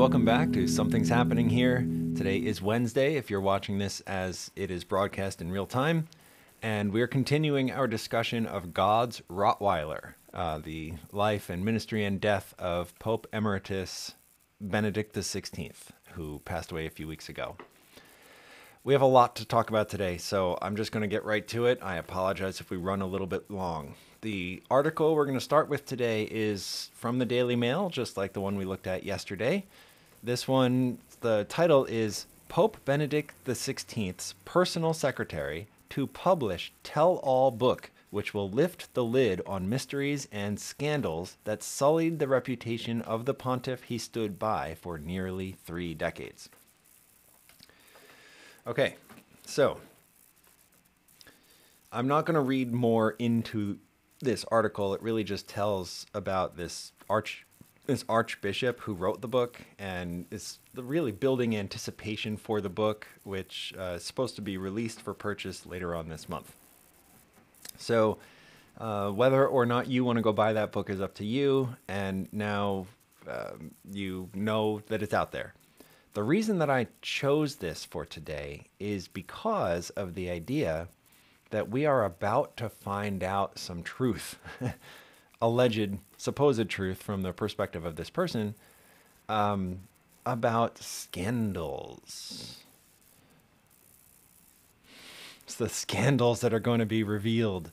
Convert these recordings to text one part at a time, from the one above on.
welcome back to Something's Happening Here. Today is Wednesday, if you're watching this as it is broadcast in real time, and we're continuing our discussion of God's Rottweiler, the life and ministry and death of Pope Emeritus Benedict XVI, who passed away a few weeks ago. We have a lot to talk about today, so I'm just going to get right to it. I apologize if we run a little bit long. The article we're going to start with today is from the Daily Mail, just like the one we looked at yesterday. This one, the title is Pope Benedict XVI's Personal Secretary to Publish Tell-All Book, which will lift the lid on mysteries and scandals that sullied the reputation of the pontiff he stood by for nearly 3 decades. Okay, so I'm not going to read more into this article. It really just tells about this archbishop who wrote the book and is really building anticipation for the book, which is supposed to be released for purchase later on this month. So whether or not you want to go buy that book is up to you, and now you know that it's out there. The reason that I chose this for today is because of the idea that we are about to find out some truth, alleged, supposed truth from the perspective of this person, about scandals. It's the scandals that are going to be revealed.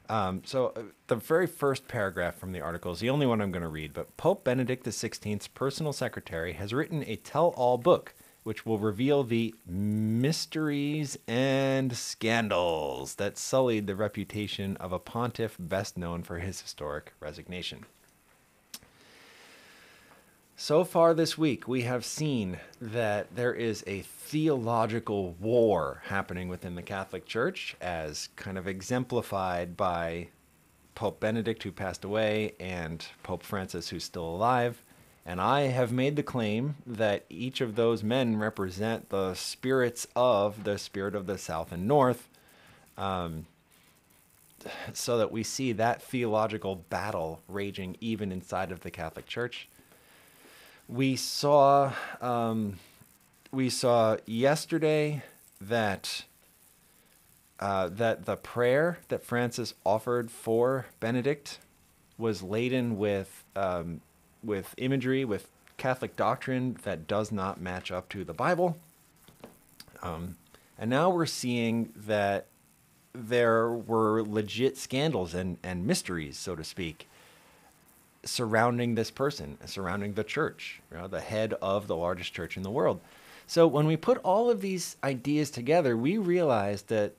So the very first paragraph from the article is the only one I'm going to read, but Pope Benedict XVI's personal secretary has written a tell-all book which will reveal the mysteries and scandals that sullied the reputation of a pontiff best known for his historic resignation. So far this week, we have seen that there is a theological war happening within the Catholic Church, as kind of exemplified by Pope Benedict, who passed away, and Pope Francis, who's still alive. And I have made the claim that each of those men represent the spirits of the spirit of the South and North, so that we see that theological battle raging even inside of the Catholic Church. We saw yesterday that that the prayer that Francis offered for Benedict was laden with imagery, with Catholic doctrine that does not match up to the Bible. And now we're seeing that there were legit scandals and mysteries, so to speak, surrounding this person, surrounding the church, the head of the largest church in the world. So when we put all of these ideas together, we realize that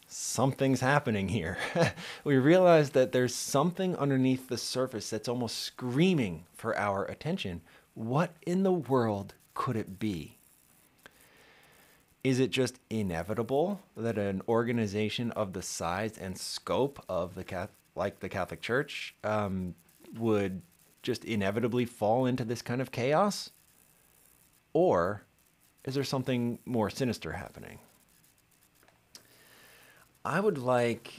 something's happening here. We realize that there's something underneath the surface that's almost screaming for our attention. What in the world could it be? Is it just inevitable that an organization of the size and scope of the Catholic Church would just inevitably fall into this kind of chaos? Or is there something more sinister happening? I would like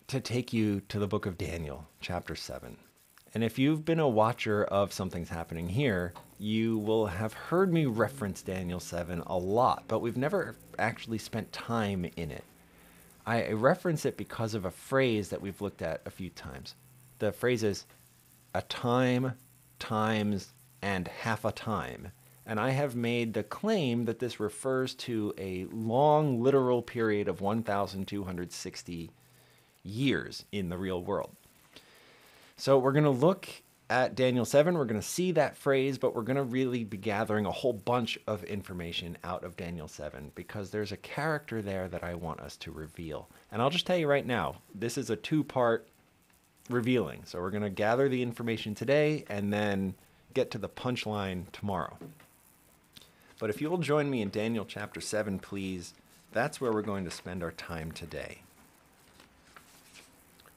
to take you to the book of Daniel, chapter 7. And if you've been a watcher of Something's Happening Here, you will have heard me reference Daniel 7 a lot, but we've never actually spent time in it. I reference it because of a phrase that we've looked at a few times. The phrase is, a time, times, and half a time. And I have made the claim that this refers to a long literal period of 1,260 years in the real world. So we're going to look at Daniel 7. We're going to see that phrase, but we're going to really be gathering a whole bunch of information out of Daniel 7 because there's a character there that I want us to reveal. And I'll just tell you right now, this is a 2-part revealing. So we're going to gather the information today and then get to the punchline tomorrow. But if you'll join me in Daniel chapter 7, please, that's where we're going to spend our time today.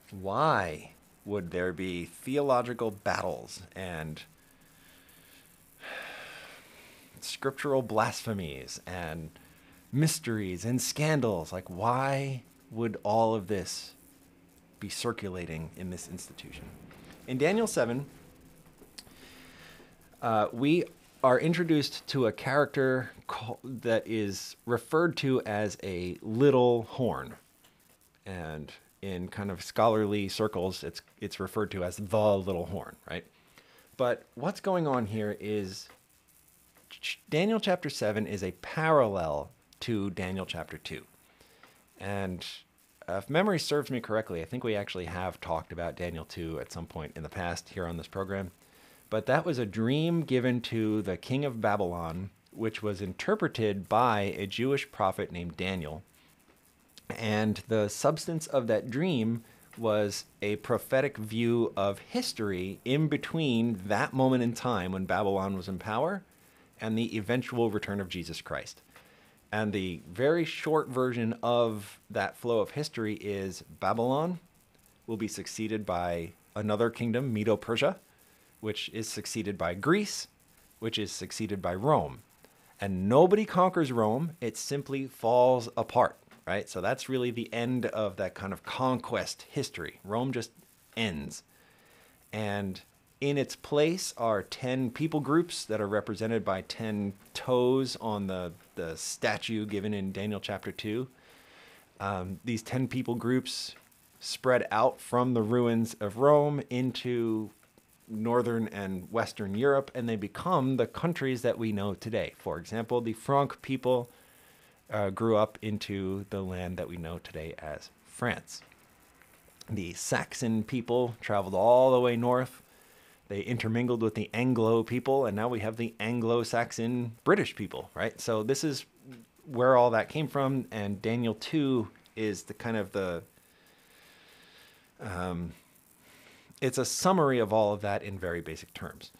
Why would there be theological battles and scriptural blasphemies and mysteries and scandals? Like, why would all of this be circulating in this institution? In Daniel 7, we are introduced to a character that is referred to as a little horn. And in kind of scholarly circles, it's referred to as the little horn, right? But what's going on here is Daniel chapter 7 is a parallel to Daniel chapter 2. And if memory serves me correctly, I think we actually have talked about Daniel 2 at some point in the past here on this program. But that was a dream given to the king of Babylon, which was interpreted by a Jewish prophet named Daniel. And the substance of that dream was a prophetic view of history in between that moment in time when Babylon was in power and the eventual return of Jesus Christ. And the very short version of that flow of history is Babylon will be succeeded by another kingdom, Medo-Persia, which is succeeded by Greece, which is succeeded by Rome. And nobody conquers Rome. It simply falls apart, right? So that's really the end of that kind of conquest history. Rome just ends. And in its place are 10 people groups that are represented by 10 toes on the statue given in Daniel chapter 2. These 10 people groups spread out from the ruins of Rome into Northern and Western Europe, and they become the countries that we know today. For example, the Franc people grew up into the land that we know today as France. The Saxon people traveled all the way north. They intermingled with the Anglo people, and now we have the Anglo-Saxon British people, right? So this is where all that came from, and Daniel 2 is the kind of the... it's a summary of all of that in very basic terms.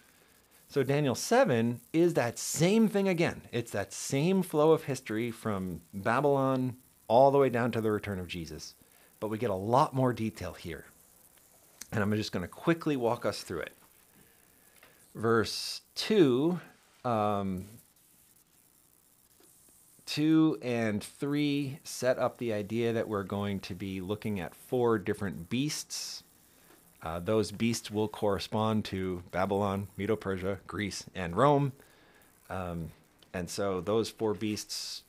So Daniel 7 is that same thing again. It's that same flow of history from Babylon all the way down to the return of Jesus. But we get a lot more detail here. And I'm just going to quickly walk us through it. Verse 2, 2 and 3 set up the idea that we're going to be looking at 4 different beasts. Those beasts will correspond to Babylon, Medo-Persia, Greece, and Rome. And so those 4 beasts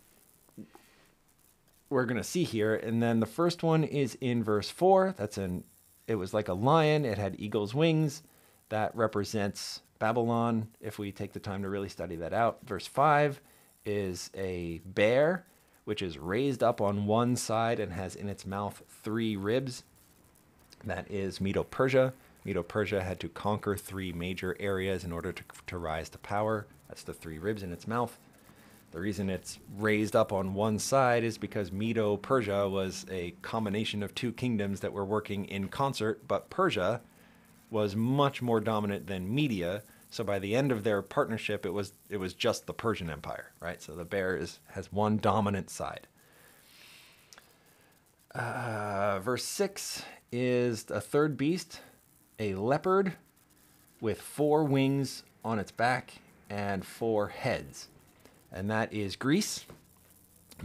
we're going to see here. And then the first one is in verse 4. It was like a lion. It had eagle's wings. That represents Babylon, if we take the time to really study that out. Verse 5 is a bear, which is raised up on one side and has in its mouth 3 ribs. That is Medo-Persia. Medo-Persia had to conquer 3 major areas in order to rise to power. That's the 3 ribs in its mouth. The reason it's raised up on one side is because Medo-Persia was a combination of 2 kingdoms that were working in concert, but Persia was much more dominant than Media. So by the end of their partnership, it was just the Persian Empire, right? So the bear has one dominant side. Verse 6 is a third beast, a leopard with 4 wings on its back and 4 heads. And that is Greece,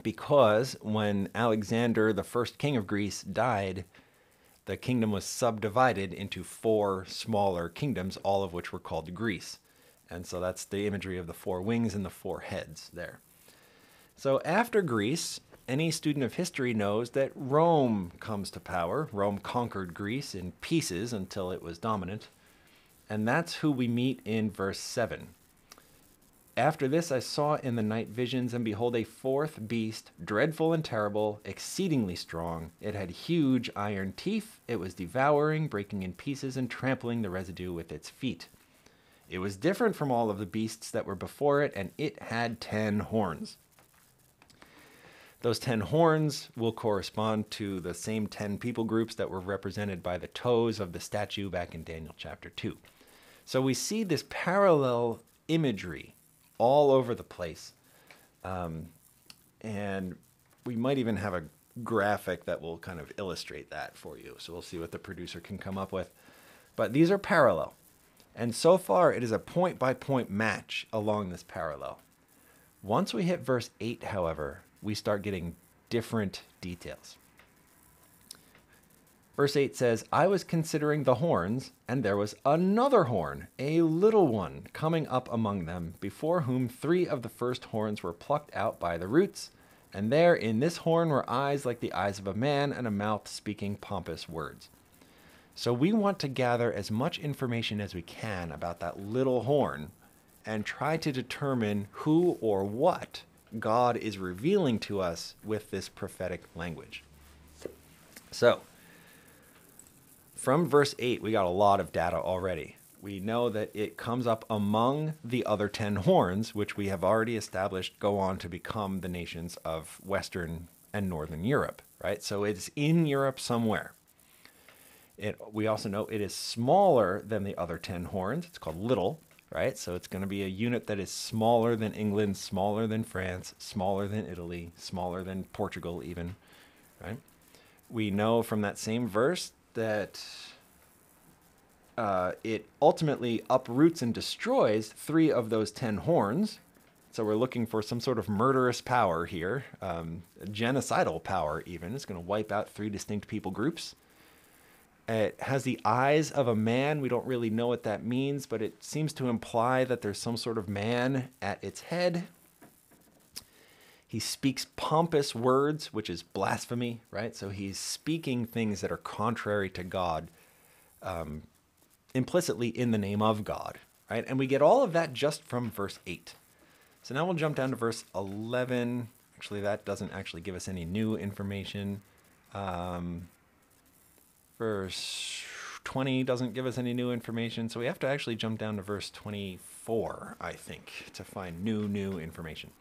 because when Alexander, the first king of Greece, died, the kingdom was subdivided into 4 smaller kingdoms, all of which were called Greece. And so that's the imagery of the 4 wings and the 4 heads there. So after Greece, any student of history knows that Rome comes to power. Rome conquered Greece in pieces until it was dominant. And that's who we meet in verse 7. After this I saw in the night visions, and behold, a 4th beast, dreadful and terrible, exceedingly strong. It had huge iron teeth. It was devouring, breaking in pieces, and trampling the residue with its feet. It was different from all of the beasts that were before it, and it had 10 horns. Those 10 horns will correspond to the same 10 people groups that were represented by the toes of the statue back in Daniel chapter 2. So we see this parallel imagery all over the place. And we might even have a graphic that will kind of illustrate that for you. So we'll see what the producer can come up with. But these are parallel. And so far, it is a point-by-point match along this parallel. Once we hit verse 8, however, we start getting different details. Verse 8 says, I was considering the horns, and there was another horn, a little one, coming up among them, before whom 3 of the first horns were plucked out by the roots. And there in this horn were eyes like the eyes of a man, and a mouth speaking pompous words. So we want to gather as much information as we can about that little horn and try to determine who or what God is revealing to us with this prophetic language. So, from verse 8, we got a lot of data already. We know that it comes up among the other 10 horns, which we have already established go on to become the nations of Western and Northern Europe, right? So it's in Europe somewhere. We also know it is smaller than the other 10 horns. It's called little, right? So it's going to be a unit that is smaller than England, smaller than France, smaller than Italy, smaller than Portugal even, right? We know from that same verse that it ultimately uproots and destroys 3 of those 10 horns. So we're looking for some sort of murderous power here, a genocidal power even. It's going to wipe out 3 distinct people groups. It has the eyes of a man. We don't really know what that means, but it seems to imply that there's some sort of man at its head. He speaks pompous words, which is blasphemy, right? So he's speaking things that are contrary to God, implicitly in the name of God, right? And we get all of that just from verse 8. So now we'll jump down to verse 11. Actually, that doesn't actually give us any new information. Verse 20 doesn't give us any new information, so we have to actually jump down to verse 24, I think, to find new information.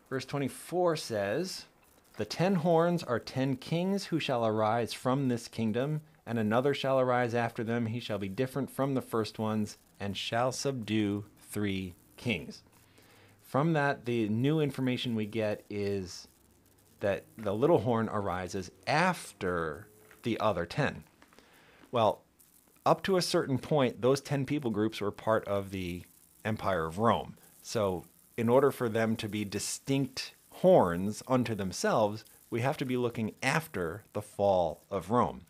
Verse 24 says, the 10 horns are 10 kings who shall arise from this kingdom, and another shall arise after them. He shall be different from the first ones, and shall subdue 3 kings. From that, the new information we get is that the little horn arises after the other 10. Well, up to a certain point, those 10 people groups were part of the Empire of Rome. So in order for them to be distinct horns unto themselves, we have to be looking after the fall of Rome.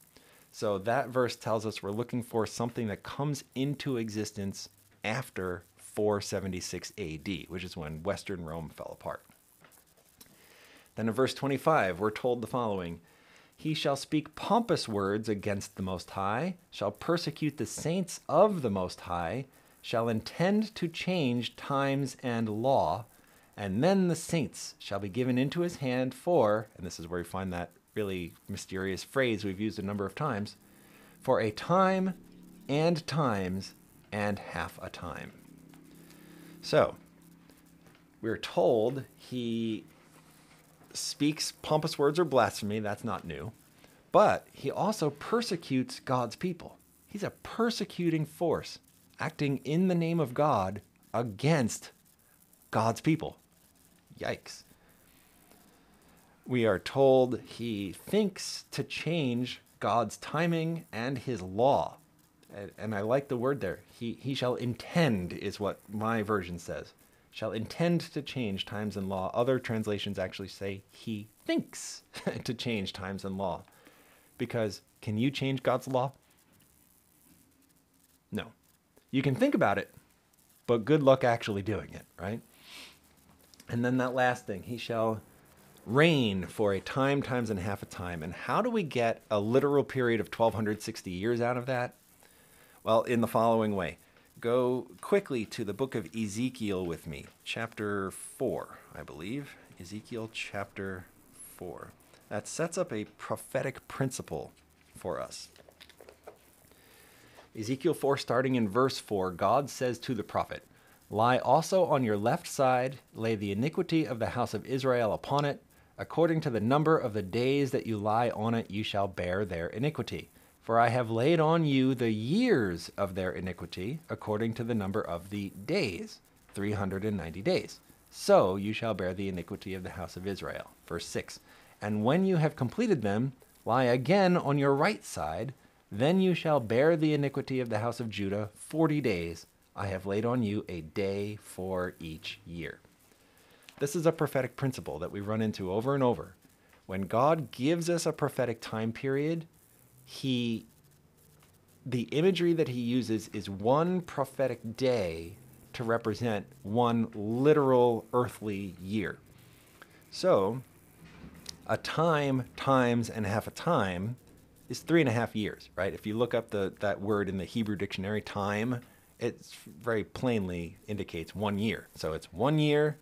So that verse tells us we're looking for something that comes into existence after 476 AD, which is when Western Rome fell apart. Then in verse 25, we're told the following: he shall speak pompous words against the Most High, shall persecute the saints of the Most High, shall intend to change times and law, and then the saints shall be given into his hand for, and this is where we find that really mysterious phrase we've used a number of times, for a time and times and half a time. So, we're told he speaks pompous words or blasphemy. That's not new. But he also persecutes God's people. He's a persecuting force acting in the name of God against God's people. Yikes. We are told he thinks to change God's timing and his law. And I like the word there. He shall intend, is what my version says. Shall intend to change times and law. Other translations actually say he thinks to change times and law. Because can you change God's law? No. You can think about it, but good luck actually doing it, right? And then that last thing, he shall reign for a time, times, and half a time. And how do we get a literal period of 1260 years out of that? Well, in the following way. Go quickly to the book of Ezekiel with me, chapter 4, I believe. Ezekiel chapter 4. That sets up a prophetic principle for us. Ezekiel 4, starting in verse 4, God says to the prophet, lie also on your left side, lay the iniquity of the house of Israel upon it. According to the number of the days that you lie on it, you shall bear their iniquity. For I have laid on you the years of their iniquity, according to the number of the days, 390 days. So you shall bear the iniquity of the house of Israel. Verse 6, and when you have completed them, lie again on your right side, then you shall bear the iniquity of the house of Judah 40 days. I have laid on you a day for each year. This is a prophetic principle that we run into over and over. When God gives us a prophetic time period, the imagery that he uses is one prophetic day to represent one literal earthly year. So a time times and half a time is 3.5 years, right? If you look up that word in the Hebrew dictionary, time, it very plainly indicates 1 year. So it's 1 year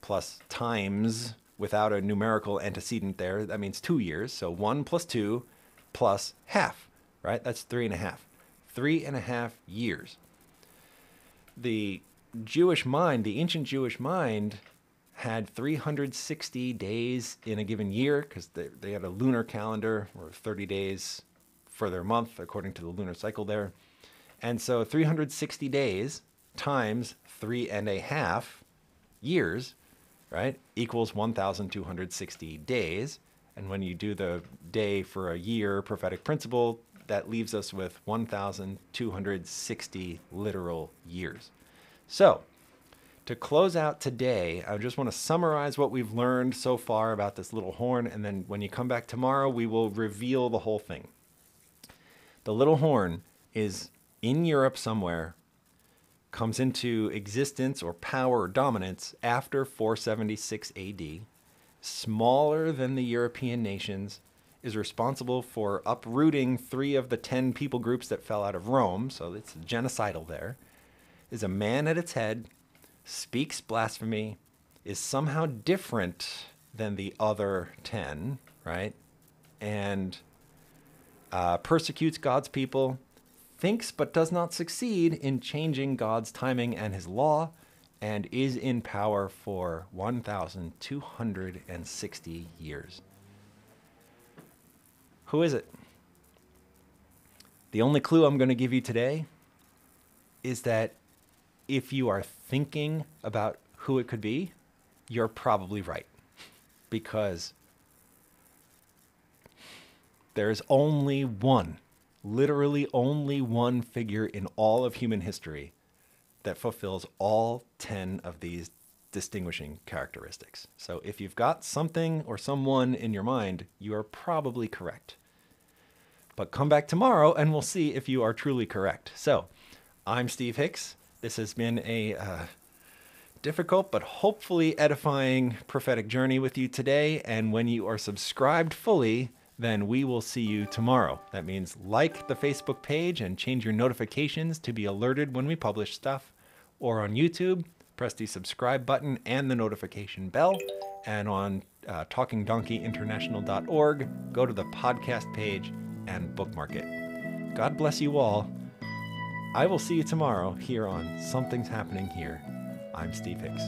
plus times without a numerical antecedent there. That means 2 years. So 1 plus 2 plus half, right? That's 3.5. 3.5 years. The Jewish mind, the ancient Jewish mind, had 360 days in a given year because they had a lunar calendar, or 30 days for their month according to the lunar cycle there. And so 360 days times 3.5 years, right, equals 1,260 days. And when you do the day for a year prophetic principle, that leaves us with 1,260 literal years. So to close out today, I just want to summarize what we've learned so far about this little horn, and then when you come back tomorrow, we will reveal the whole thing. The little horn is in Europe somewhere, comes into existence or power or dominance after 476 AD, smaller than the European nations, is responsible for uprooting 3 of the 10 people groups that fell out of Rome, so it's genocidal there, is a man at its head, speaks blasphemy, is somehow different than the other 10, right? And persecutes God's people, thinks but does not succeed in changing God's timing and his law, and is in power for 1,260 years. Who is it? The only clue I'm going to give you today is that if you are thinking about who it could be, you're probably right. Because there's only one, literally only one figure in all of human history that fulfills all 10 of these distinguishing characteristics. So if you've got something or someone in your mind, you are probably correct. But come back tomorrow and we'll see if you are truly correct. So I'm Steve Hicks. This has been a difficult but hopefully edifying prophetic journey with you today. And when you are subscribed fully, then we will see you tomorrow. That means like the Facebook page and change your notifications to be alerted when we publish stuff. Or on YouTube, press the subscribe button and the notification bell. And on talkingdonkeyinternational.org, go to the podcast page and bookmark it. God bless you all. I will see you tomorrow here on Something's Happening Here. I'm Steve Hicks.